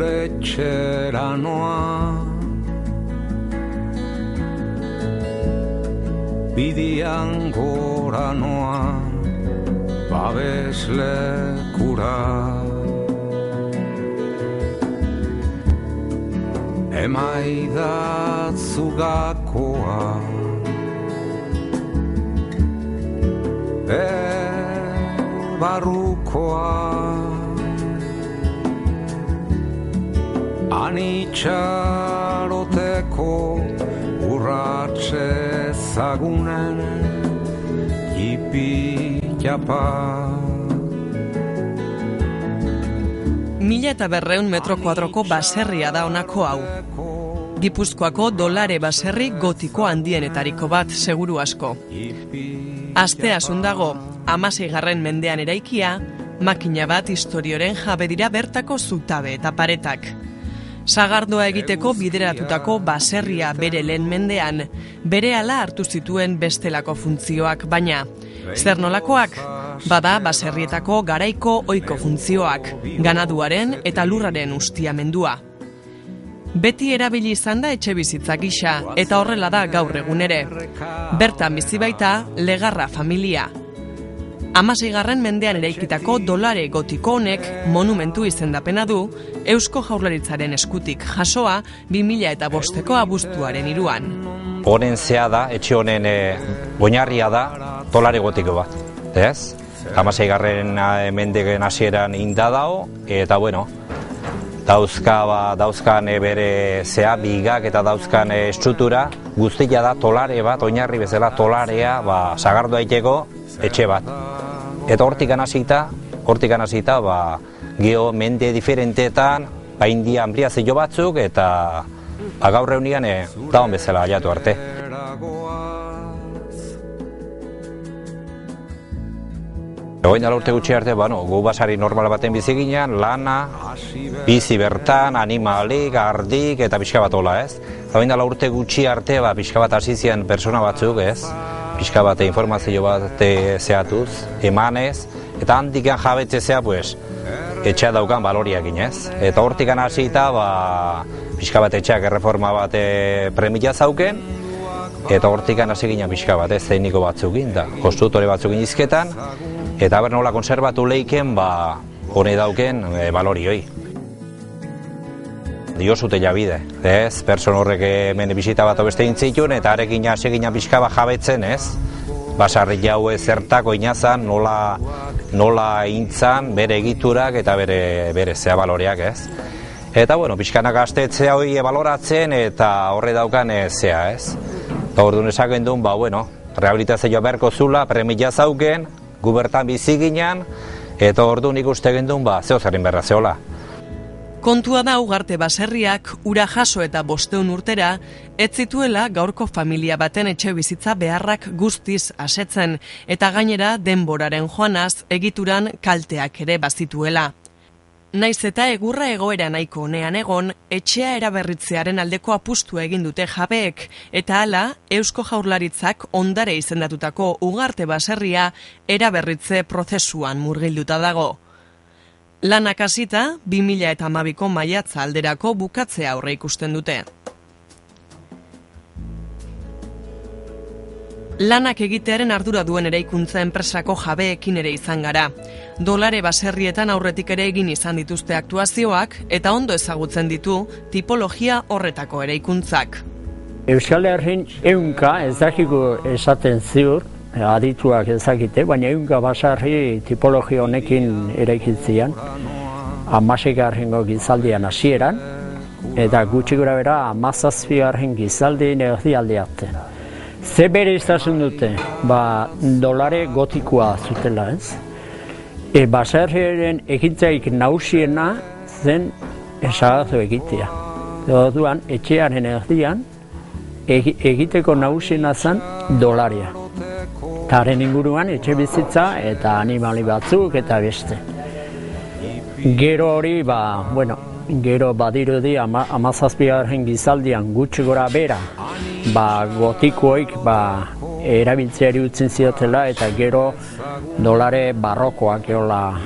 gure etxera noa, bidian gora noa, babeslekura. Emaidatzu gakoa, barrukoa, anitxaroteko urratxe zagunen jipi-japa. 1.200 metro kuadroko baserria da honako hau. Gipuzkoako dolare baserri gotiko handienetariko bat, seguru asko. Astea sundago, 16. mendean eraikia, makina bat historioren jabe dira bertako zutabe eta paretak. Sagardoa egiteko bideratutako baserria bere lehen mendean, berehala hartu zituen bestelako funtzioak, baina zer nolakoak? Bada baserrietako garaiko ohiko funtzioak, ganaduaren eta lurraren ustiamendua. Beti erabili izan da etxebizitza gisa, eta horrela da gaur egun ere. Bertan bizi baita Legarra familia. 16. mendean eraikitako dolare gotiko honek monumentu izendapena du, Eusko Jaurlaritzaren eskutik jasoa 2005ko abuztuaren 3. Honen zea da, etxe honen oinarria da dolare gotiko bat, ez? 16. mendegen hasieran inda dago, eta bueno, dauzkan bere zea bigak eta dauzkan estruktura guztia da tolare bat, oinarri bezala tolarea sagardoa egiteko etxe bat. Eta hortik hasita geho mende diferenteetan india ampliazio batzuk eta gaur egunean daun bezala aiatu arte. Egoin dala urte gutxi arte, gu basari normal baten bizi ginean, lana, bizi bertan, animalik, ardik eta pixka bat hola, ez? Egoin dala urte gutxi arte, pixka bat hasi ziren persona batzuk, ez? Pixka bat informazio bat zehatuz, emanez, eta handikan jabetzea, etxea daukan baloriak ginez. Eta hortik hasita, pixka bat etxeak erreforma bat premia zauken, eta hortik hasi ginen pixka bat, tekniko batzukin, da, konstruktore batzukin izketan, eta ber nola konserbatu leiken, hone dauken balorioi. Diozute jabide, ez? Person horrek hemen bisita bat obeste intzitun, eta arekin hasi ginen pixka bat jabetzen, ez? Basarri jau zertako inazan, nola intzan, bere egiturak eta bere zea baloreak, ez? Eta, pixkanak gaztetzea hori baloratzen eta horre daukan zea, ez? Eta orduan esaken duen, rehabilitazioa beharko zula, premia zauken, gu bertan bizi ginen, eta orduan ikuste gendun, zeo zerin berra zehola. Kontua da ugarte baserriak ura jaso eta 500 urtera, ez zituela gaurko familia baten etxe bizitza beharrak guztiz asetzen, eta gainera denboraren joanaz egituran kalteak ere bazituela. Naiz eta egurra egoera nahiko honean egon, etxea eraberritzearen aldeko apustua egin dute jabeek, eta hala, Eusko Jaurlaritzak ondare izendatutako ugarte baserria eraberritze prozesuan murgilduta dago. Lanak hasita, 2012ko maiatza alderako bukatzea aurre ikusten dute. Lanak egitearen ardura duen eraikuntza enpresako jabeekin ere izan gara. Dolare baserrietan aurretik ere egin izan dituzte aktuazioak eta ondo ezagutzen ditu tipologia horretako eraikuntzak. Euskal Herrin ehunka ez dakiko esaten ziur, adituak ezakite, baina ehunka basarri tipologia honekin eraikitzean, 16. gizaldian hasieran, eta gutxi gora bera 17. gizaldien erdialdeatzen. Ze bere iztasun dute, dolare gotikoa zutela, ez? Baserriaren egitzaik nausiena zen esagazo egitea. Orduan, etxearen erdian, egiteko nausiena zen dolaria. Haren inguruan etxe bizitza eta animali batzuk eta beste. Gero hori, gero badirudi 17. gizaldian gutxi gora bera, gotikoik erabiltzeari utzen ziotela eta gero dolare barrokoak eola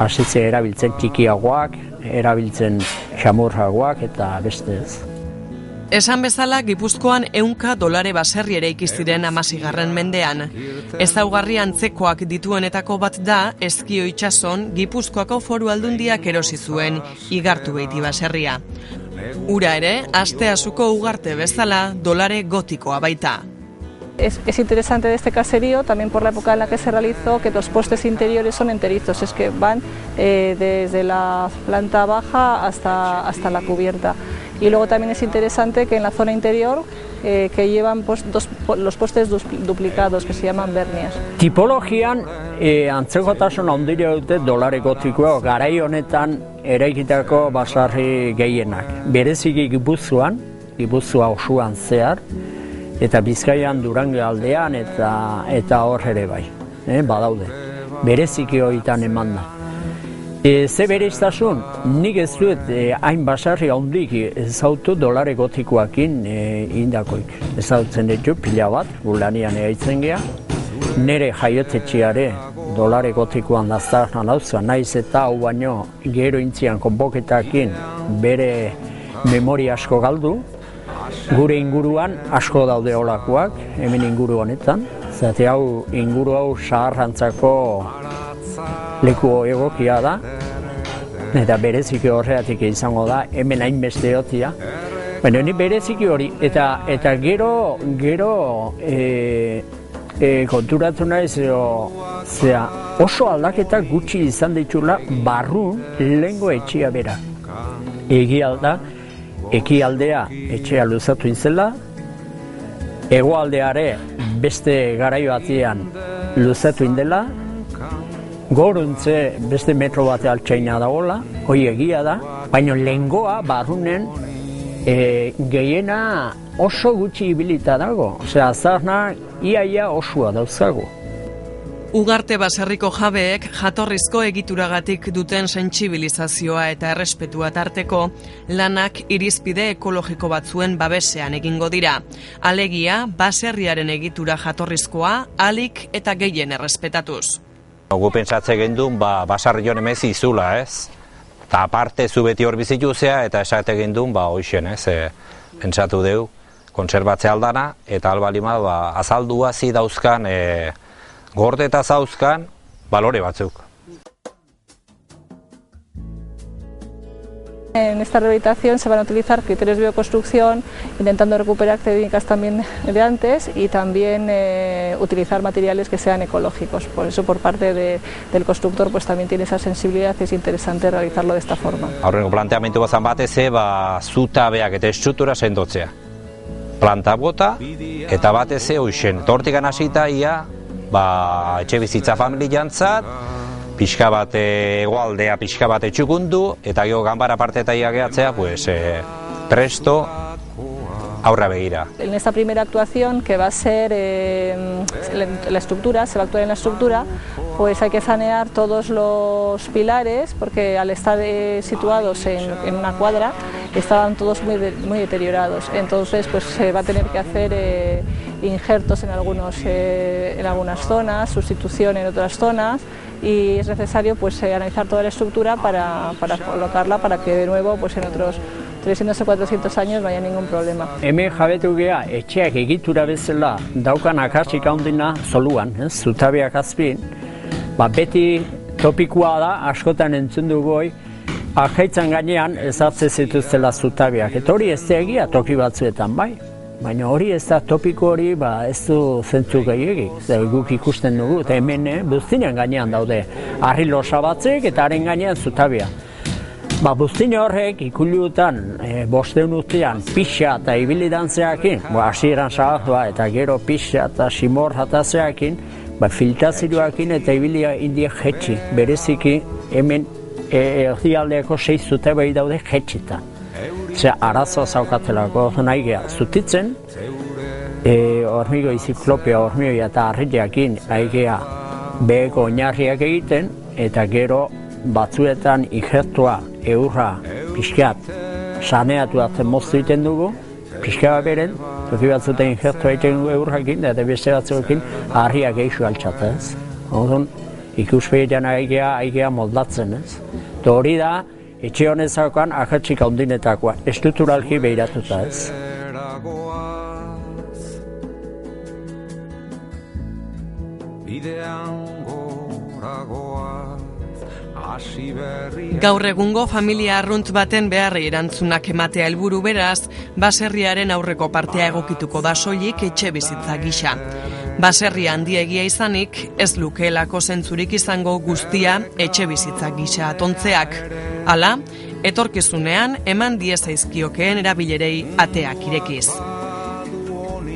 hasitzea erabiltzen txikiagoak, erabiltzen xamurragoak eta beste ez. Esan bezala, Gipuzkoan $100 baserri eraiki ziren 16. mendean. Ezaugarri antzekoak dituenetako bat da, Ezkio itsason Gipuzkoako Foru Aldundiak erosi zuen Igartu Beiti baserria. Ura ere, Asteasuko ugarte bezala, dolare gotikoa baita. Es interesante de este caserío, también por la época en la que se realizó, que los postes interiores son enterizos, es que van desde la planta baja hasta la cubierta. Y luego también es interesante que en la zona interior que llevan los postes duplicados, que se llaman bernias. Tipologian antzekotasun handia dute dolare gotikoa garai honetan eraikitako basarri gehienak. Bereziki Gipuzkoa osoan zehar, eta Bizkaian Durango aldean eta hor ere bai, badaude. Bereziki horietan eman da. Ze bereiztasun, nik ez dut hain basarri handik ezautu dolare gotikoakin indakoik. Ezautzen ditu pila bat, gulanian egaitzen gea. Nere jaiotetxeare dolare gotikoan daztarna nauzua, naiz eta hau baino gero intzian konboketakin bere memoria asko galdu. Gure inguruan asko daude olakoak, hemen inguru honetan. Zate hau inguru hau saharrantzako leku egokia da, eta bereziki horreatik izango da, hemen hainbeste hotia. Baina ni bereziki hori, eta gero konturatu naiz, oso aldaketak gutxi izan ditula barrun lehengo etxea bera. Ekialdea etxea luzatu izela, hegoaldeare beste garaio batean luzatu indela, goruntze beste metro bate altxaina dagoela, hori egia da, baina lehengoa barrunen gehiena oso gutxi ibilita dago. Osea, azarna iaia osua dauzkago. Ugarte baserriko jabeek jatorrizko egituragatik duten sentsibilizazioa eta errespetua tarteko lanak irizpide ekologiko batzuen babesean egingo dira. Alegia, baserriaren egitura jatorrizkoa ahalik eta gehien errespetatuz. Gu pentsatze gendun, basarri joan emezi izula, ez? Eta aparte zu beti hor bizituzea eta esate gendun, hoixen, ez? Pentsatu deu, kontserbatze aldana, eta albalima azaldua zi dauzkan, gorde eta zauzkan, balore batzuk. En esta rehabilitación se van a utilizar criterios de bioconstrucción, intentando recuperar técnicas también de antes y también utilizar materiales que sean ecológicos. Por eso, por parte del constructor, pues también tiene esa sensibilidad y es interesante realizarlo de esta forma. Aurrengo planteamendu bazan batez, zutabeak eta estruktura sendotzea. Planta bota eta batez hoixen. Tortikan hasita ia etxe bizitza familiantzat, pixka bat egoaldea pixka bat etxukundu, eta gero ganbara partetaia gehatzea, presto aurra begira. En esta primera actuación, que va a ser la estructura, se va a actuar en la estructura, pues hay que sanear todos los pilares, porque al estar situados en una cuadra, estaban todos muy deteriorados. Entonces, pues se va a tener que hacer injertos en algunas zonas, sustitución en otras zonas, y es necesario pues analizar toda la estructura para colocarla para que de nuevo pues en otros 300 o 400 años no haya ningún problema. Hemen jabetu gea etxeak egitura bezala daukan akasik handina zoluan, zutabeak azpin, beti topikoa da, askotan entzun dugoi, akaitzan gainean ezartze zituztela zutabeak, eta hori ez da egia toki batzuetan bai. Baina hori ez da topiko hori ez du zentzu gehiagik, guk ikusten dugu, eta hemen buztinen gainean daude arrilosa batzek eta haren gainean zutabea. Buztine horrek ikulutan 500 urtean pixa eta ibilidan zeakin, hasieran sagartua eta gero pixa eta simor jata zeakin, filtrazioakin eta ibilia indiek jetxi, bereziki hemen erdialdeako 6 zutabei daude jetxitan. Arazoa zaukatelako nahi geha zutitzen, hormigoi ziklopia, hormigoi eta harriakin nahi geha beheko oinarriak egiten, eta gero batzuetan injertua eurra pixkat saneatu atzen moztu egiten dugu, pixkat beren, toki batzuten injertua egiten dugu eurrakin, eta beste batzuekin harriak eixu altxatzen. Ikuspegitan nahi geha moldatzen. Hori da, etxe honezakoan ahatsik handinetakoa, estrukturalki behiratuta ez. Gaur egungo familia arrunt baten beharri erantzunak ematea helburu beraz, baserriaren aurreko partea egokituko da soilik etxe bizitza gisa. Baserria handiegia izanik, ez lukeelako zentzurik izango guztia etxe bizitza gisa atontzeak. Hala, etorkizunean eman diezaizkiokeen erabilerei ateak irekiz.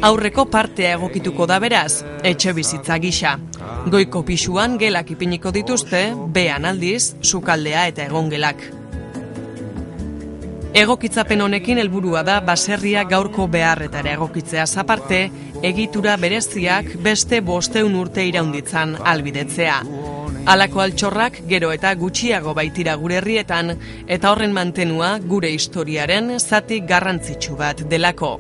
Aurreko partea egokituko da beraz, etxe bizitza gisa. Goiko pisuan gelak ipiniko dituzte, behan aldiz, sukaldea eta egongelak. Egokitzapen honekin helburua da baserria gaurko beharretara egokitzeaz aparte, egitura bereziak beste 500 urte iraunditzan albidetzea. Halako altxorrak gero eta gutxiago baitira gure herrietan, eta horren mantenua gure historiaren zati garrantzitsu bat delako.